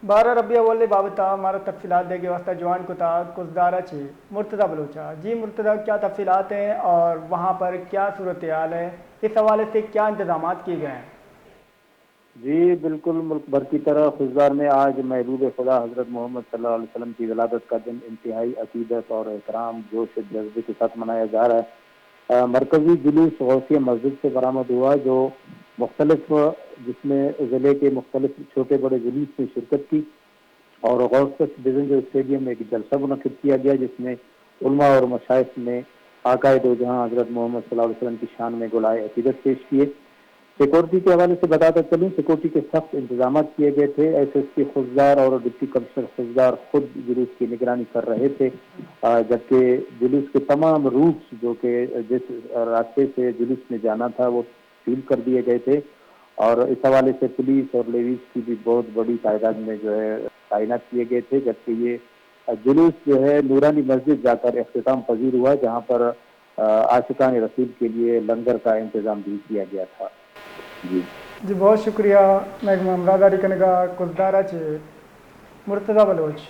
12 रबी अव्वल बाबता हमारा तफसीलात देगी वास्ता जवान कुता कुजदारा ची मुर्तज़ा बलोचा। जी मुर्तज़ा, क्या तफसीलात हैं और वहाँ पर क्या सूरत हाल है, इस हवाले से क्या इंतजाम किए गए हैं? जी बिल्कुल, मुल्क भर की तरह खुशदार में आज महबूब खुदा हज़रत मोहम्मद सल्लल्लाहु अलैहि वसल्लम की विलादत का दिन इंतहाई अकीदत और एहतराम जोश जज्बे के साथ मनाया जा रहा है। मरकजी जुलूस गौसिया मस्जिद से बरामद हुआ, जो मुख्तलिफ जिसमें ज़िले के मुख्तलिफ छोटे बड़े जुलूस में शिरकत की और गौस डिवीजन स्टेडियम में एक जलसा मुनक़िद किया गया, जिसमें उलमा और मशाइख ने आकाए दो जहां हज़रत मोहम्मद सल्लल्लाहु अलैहि वसल्लम की शान में गुलाए अकीदत पेश किए। सिक्योरिटी के हवाले से बताता चलूँ, सिक्योरिटी के सख्त इंतजाम किए गए थे। एसएसपी खुशदार और डिप्टी कमिश्नर खुशदार खुद जुलूस की निगरानी कर रहे थे, जबकि जुलूस के तमाम रूट्स जो कि जिस रास्ते से जुलूस में जाना था वो सील कर दिए गए थे और इस हवाले से पुलिस और लेडीज की भी बहुत बड़ी तादाद में जो है तैनात किए गए थे। जबकि ये जुलूस जो है नूरानी मस्जिद जाकर इख्तिताम पजीर हुआ, जहाँ पर आशिकान रसूल के लिए लंगर का इंतजाम भी किया गया था। जी जी बहुत शुक्रिया। मैं ममरादारी करने का कुजदारा चे मुर्तज़ा बलोच।